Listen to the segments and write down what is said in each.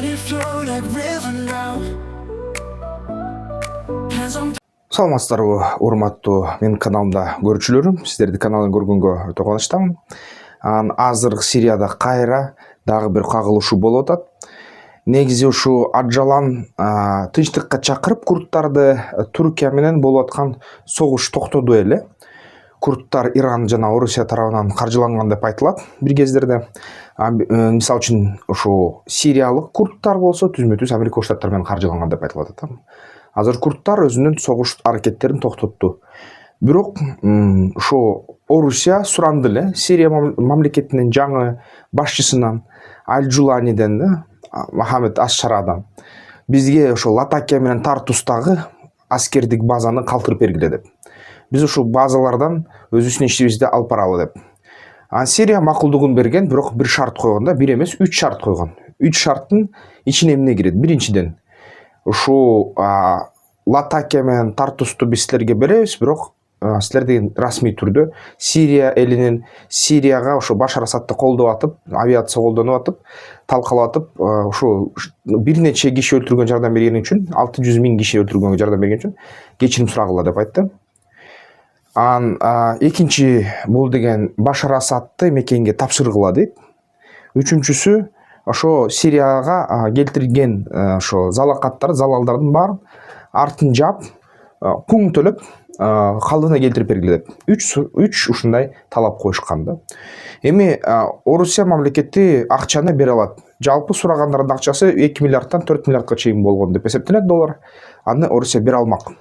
Let it flow like river now. Hands on. Саламатсыздарбы, урматтуу менин каналымда көрүүчүлөрүм. Сиздерди каналын көргөнгө өтө кубанычтамын. Азыр Сирияда кайра дагы бир кагылышуу болуп атат. Негизи ушу Аджалан тынчтыкка чакырып курдтарды Түркия менен болуп аткан согуш токтоду эле. Курдтар Иран жана Орусия тарабынан каржыланган деп айтылат бир кездерде. Мисалы үчүн ушу сириялык курдтар болсо түзмө-түз Америка Штаттары менен каржыланган деп айтылып атат. Азыр курдтар өзүнүн согуш аракеттерин токтотту. Бирок ошо Орусия суранды эле Сирия мамлекетинин жаңы башчысынан Аль-Джуланиден да Мохаммед Аш-Шарадан бизге ошо Латакия менен Тартустагы аскердик базаны калтырып бергиле деп. Биз ушул базалардан өзүбүздүн ишибизди алып баралы деп. Сирия макулдугун берген, бирок бир шарт койгон да, бир эмес, 3 шарт койгон. 3 шарттын ичине эмне кирет? Биринчиден, ушул Латакия менен Тартусту биз силерге беребиз, бирок силер деген расмий түрдө Сирия элинин Сирияга ошо Башар Асадты колдоп атып, авиация колдонуп атып, талкалап атып, ошо бир нече киши өлтүргөн жардам берген үчүн, 600 000 киши өлтүргөнгө жардам берген үчүн кечирим сурагыла деп айтты. Экинчи бул деген Башар Асадты мекенге тапшыргыла дейт. Үчүнчүсү ошо Сирияга келтирилген ошо залалдардын баарын артын жаап, куң төлөп калдыгына келтирип бергиле деп. 3 ушундай талап коюшкан да. Эми Орусия мамлекети акчаны бере алат. Жалпы сурагандардын акчасы 2 миллиарддан 4 миллиардка чейин болгон деп эсептелет доллар. Аны Орусия бере алмак.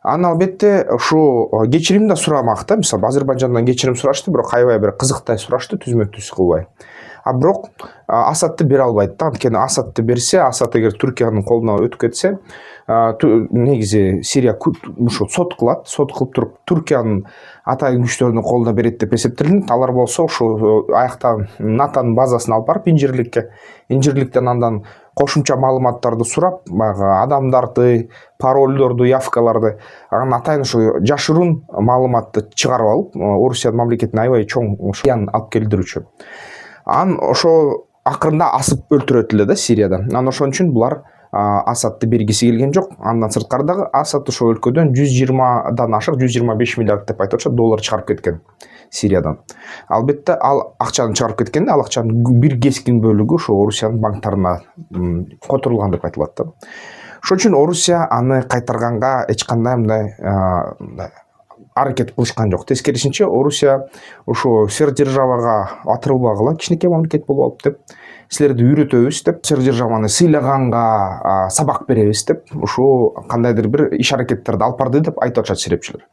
Албетте ушу кечирим да сурамак да. Мисалы Азербайжандан кечирим сурашты, бирок аябай бир кызыктай сурашты, түзмө-түз кылбай. Бирок Асадты бере албайт да. Анткени Асадты берсе, Асад эгер Түркиянын колуна өтүп кетсе, негизи Сирия ушу сот кылат, сот кылып туруп Түркиянын атайын күчтөрүнүн колуна берет деп эсептелинет. Алар болсо ушу аяктан НАТОнун базасын алып барып инжирликтен андан кошумча маалыматтарды сурап, адамдарды, паролдорду, явкаларды, атайын ушу жашыруун маалыматты чыгарып алып, Орусия мамлекетине аябай чоң зыян алып келдирүүчү. Ошо акырында асып өлтүрөт эле да Сирияда. Ошон үчүн булар Асадты бергиси келген жок. Андан сырткардагы Асад ошо өлкөдөн 120дан ашык 125 миллиард деп айтышат доллар чыгарып кеткен Сириядан. Албетте ал акчаны чыгарып кеткенде, ал акчанын бир кескин бөлүгү ошо Орусиянын банктарына которулган деп айтылат да. Ошон үчүн Орусия аны кайтарганга эч кандай мындай аракет кылышкан жок. Тескерисинче Орусия ошо сверхдержавага атырылбагыла, кичинекей мамлекет болуп алып деп, силерди үйрөтөбүз деп, сверхдержаваны сыйлаганга сабак беребиз деп, ошо кандайдыр бир иш аракеттерди алып барды деп айтып атышат серепчилер.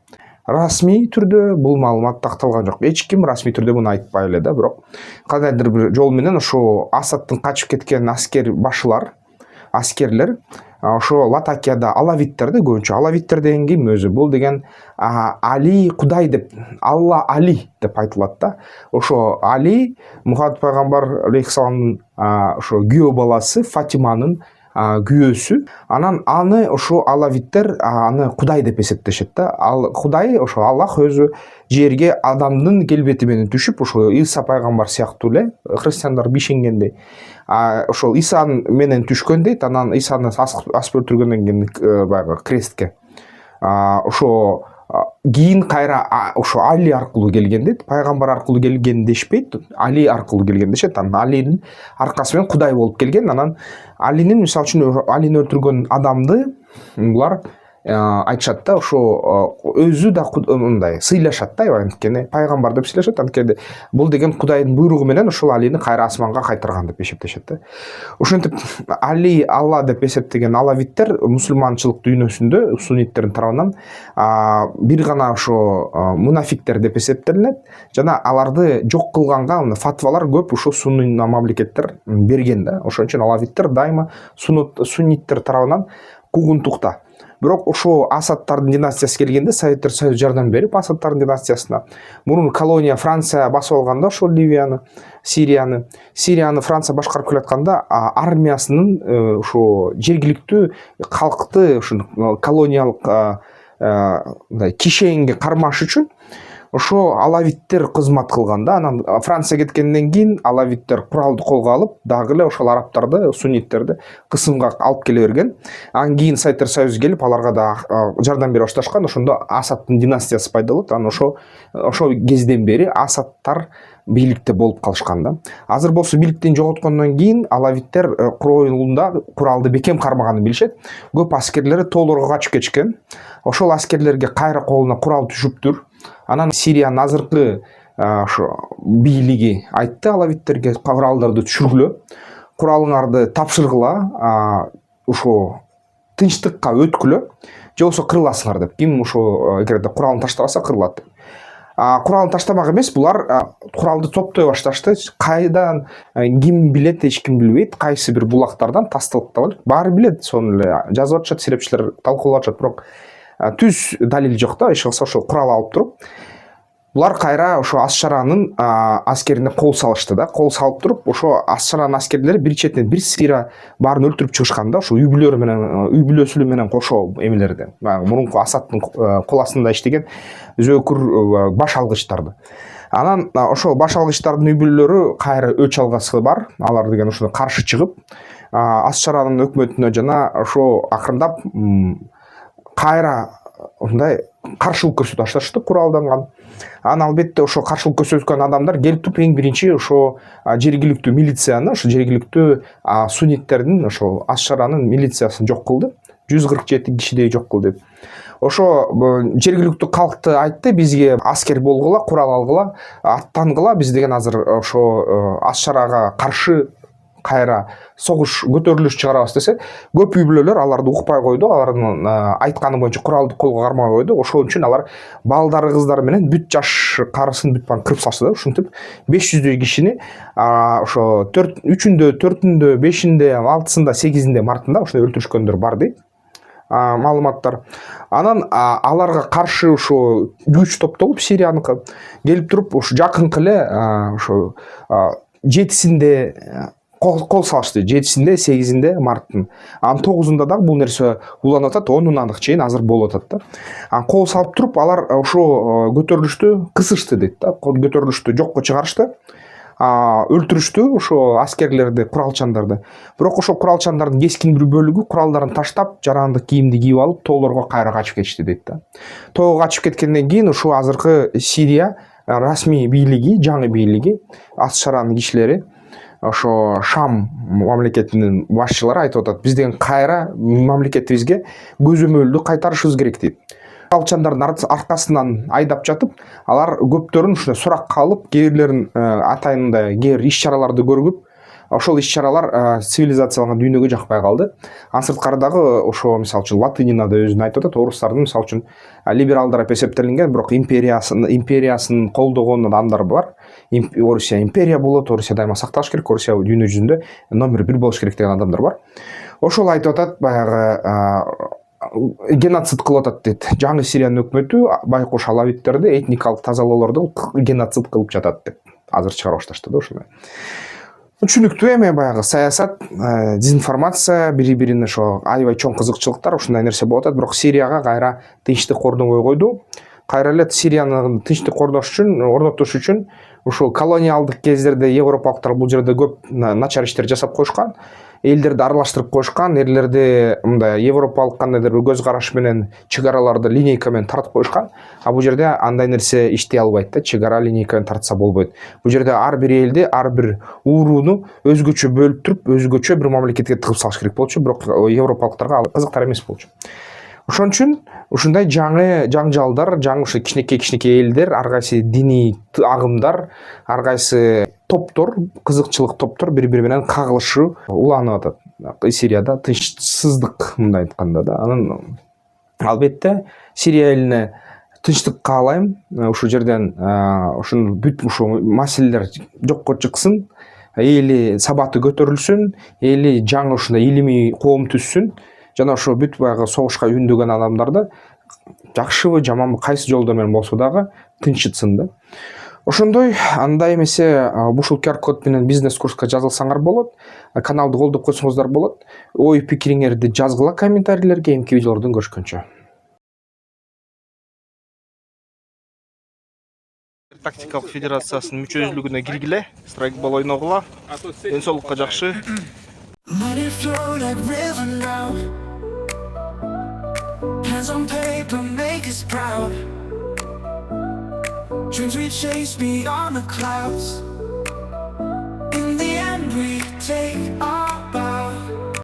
Расмий түрдө бул маалымат такталган жок. Эч ким расмий түрдө муну айтпай эле да, бирок кандайдыр бир жол менен ошо Асадтын качып кеткен аскерлер ошо Латакияда алавиттерди, көбүнчө алавиттер деген ким өзү? Бул деген Али Кудай деп, Алла Али деп айтылат да. Ошо Али Мухаммед пайгамбар алейхиссаламдын ошо күйөө баласы Фатиманын күйөөсү. Анан аны ошо алавиттер аны Кудай деп эсептешет да. Ал Кудай ошо Аллах өзү жерге адамдын келбети менен түшүп, ошо Иса пайгамбар сыяктуу эле христиандар бишенгендей. Ошол Иса менен түшкөн дейт, анан Исаны асып өлтүргөндөн кийин баягы крестке. Ошо кийин кайра ошо Али аркылуу келген дейт, пайгамбар аркылуу келген дешпейт, Али аркылуу келген дешет. Анан Алинин аркасы менен Кудай болуп келген. Анан Алинин, мисалы үчүн, Алини өлтүргөн адамды булар айтышат да, ошо өзү да мындай сыйлашат да, анткени пайгамбар деп сыйлашат, анткени бул деген Кудайдын буйругу менен ошол Алини кайра асманга кайтарган деп эсептешет да. Ошентип Али Алла деп эсептеген алавиттер мусулманчылык дүйнөсүндө сунниттердин тарабынан бир гана ошо мунафиктер деп эсептелинет, жана аларды жок кылганга фатвалар көп ошо сунни мамлекеттер берген да. Ошон үчүн алавиттер дайыма сунниттер тарабынан куугунтукта. Бирок ошо Асадтардын династиясы келгенде Советтер Союзу жардам берип Асадтардын династиясына. Мурун колония Франция басып алганда ошо Ливияны, Сирияны Франция башкарып келатканда армиясынын ошо жергиликтүү калкты ошо колониялык кишенге кармаш үчүн ошо алавиттер кызмат кылганда, анан Франция кеткенден кийин алавиттер куралды колго алып, дагы эле ошол арабтарды, сунниттерди кысымга алып келе берген. Анан кийин Советтер Союзу келип, аларга да жардам бере башташкан. Ошондо Асадтын династиясы пайда болот. Анан ошол кезден бери Асадтар бийликте болуп калышкан да. Азыр болсо бийликтен жоготкондон кийин алавиттер куралда куралды бекем кармаганын билишет. Көп аскерлери тоолорго качып кетишкен. Ошол аскерлерге кайра колуна курал түшүптүр. Анан Сириянын азыркы ошо бийлиги айтты алавиттерге куралдарды түшүргүлө, куралыңарды тапшыргыла, ошо тынчтыкка өткүлө, же болбосо кырыласыңар деп. Ким ошо эгерде куралын таштабаса кырылат деп. Куралын таштамак эмес, булар куралды топтой башташты. Кайдан ким билет, эч ким билбейт. Кайсы бир булактардан тасталып баары билет, сону эле жазып атышат, серепчилер талкуулап атышат, бирок түз далил жок да. Эч кылса ошо курал алып туруп, булар кайра ошо Ас-Шаранын аскерине кол салышты да. Кол салып туруп, ошо Ас-Шаранын аскерлери бир четинен бир сыйра баарын өлтүрүп чыгышкан да. Ошо үй бүлөсүлү менен кошо эмелерди. Мурунку Асадтын кол астында иштеген зөөкүр баш алгычтарды. Анан ошол баш алгычтардын үй бүлөлөрү кайра өч алгасы бар. Алар деген ошондо каршы чыгып, Ас-Шаранын өкмөтүнө жана ошо акырындап кайра ушундай каршылык көрсөтүп башташты куралданган. Анан албетте ошо каршылык көрсөткөн адамдар келип туруп эң биринчи ошо жергиликтүү милицияны, ошо жергиликтүү сунниттердин, ошо Ас-Шаранын милициясын жок кылды. 147 кишидей жок кылды деп. Ошо жергиликтүү калкты айтты, бизге аскер болгула, курал алгыла, аттангыла, биз деген азыр ошо Ас-Шарага каршы кайра согуш көтөрүлүш чыгарабыз десе, көп үй бүлөлөр аларды укпай койду, алардын айтканы боюнча куралды колго кармай койду. Ошол үчүн алар балдары, кыздары менен бүт жаш карысын бүт баарын кырып салышты да. Ушинтип 500дөй кишини ошо 3-үндө, 4-үндө, 5-инде, 6-сында, 8-инде мартында ошондой өлтүрүшкөндөр бар дейт маалыматтар. Анан аларга каршы ошо күч топтолуп Сирияныкы келип туруп, ошо жакынкы эле ошо 7-синде кол салышты. 7-синде, 8-инде марттын. Анан 9-унда дагы бул нерсе уланып атат, 10-уна чейин азыр болуп атат да. Анан кол салып туруп, алар ошо көтөрүлүштү кысышты дейт да. Көтөрүлүштү жокко чыгарышты. Өлтүрүштү ошо аскерлерди, куралчандарды. Бирок ошо куралчандардын кескин бир бөлүгү куралдарын таштап, жарандык кийимди кийип алып, тоолорго кайра качып кетишти дейт да. Тоого качып кеткенден кийин ошо азыркы Сирия расмий бийлиги, жаңы бийлиги, Ас-Шаранын кишилери, ошо Шам мамлекетинин башчылары айтып атат, биз деген кайра мамлекетибизге көзөмөлдү кайтарышыбыз керек дейт. Куралчандардын аркасынан айдап жатып, алар көптөрүн ушундай суракка алып, кээ бирлерин атайында кээ бир иш-чараларды көргүп, ошол иш-чаралар цивилизацияланган дүйнөгө жакпай калды. Анын сырткары дагы ошо мисалы үчүн Латынина да өзүн айтып атат, орустардын мисалы үчүн либералдар деп эсептелинген, бирок империясын колдогон адамдар бар. Орусия империя болот, Орусия дайыма сакталыш керек, Орусия дүйнө жүзүндө номер 1 болуш керек деген адамдар бар. Ошол айтып атат, баягы геноцид кылып атат дейт. Жаңы Сириянын өкмөтү байкуш алавиттерди этникалык тазалоолорду геноцид кылып жатат деп азыр чыгарып башташты да ошондой. Түшүнүктүү эме баягы саясат, дезинформация, бири-бирин ошо аябай чоң кызыкчылыктар, ушундай нерсе болуп атат. Бирок Сирияга кайра тынчтык орнобой койду. Кайра эле Сирияны тынчтык орнотуш үчүн ушул колониалдык кездерде европалыктар бул жерде көп начар иштер жасап коюшкан. Элдерди аралаштырып коюшкан, эрлерди мындай европалык кандайдыр бир көз караш менен чыгараларды линейка менен тартып коюшкан. Бул жерде андай нерсе иштей албайт да, чыгара линейка менен тартса болбойт. Бул жерде ар бир элди, ар бир урууну өзгөчө бөлүп туруп, өзгөчө бир мамлекетке тыгып салыш керек болчу, бирок европалыктарга ал кызыктар эмес болчу. Ошон үчүн ушундай жаңы жаңжалдар, жаңы ушу кичинекей элдер, ар кайсы диний агымдар, ар кайсы топтор, кызыкчылык топтор бири-бири менен кагылышы уланып атат. Сирияда тынчсыздык мындай айтканда да. Анан албетте Сирия элине тынчтык каалайм. Ушул жерден ушун бүт ушул маселелер жокко чыксын, эли сабаты көтөрүлсүн, эли жаңы ушундай илимий коом түзсүн. Жана ошо бүт баягы согушка үндөгөн адамдарды жакшыбы, жаманбы, кайсы жолдор менен болсо дагы тынчытсын да. Ошондой, андай эмесе ушул QR-код менен бизнес курска жазылсаңар болот. Каналды колдоп койсоңуздар болот. Ой пикириңерди жазгыла комментарийлерге, эмки видеолордон көрүшкөнчө. тактикалык федерациясынын мүчөсүлүгүнө киргиле, страйкбол ойногула. Ден соолукка жакшы. Money flow like river now. Hands on paper make us proud. Dreams we chase beyond the clouds.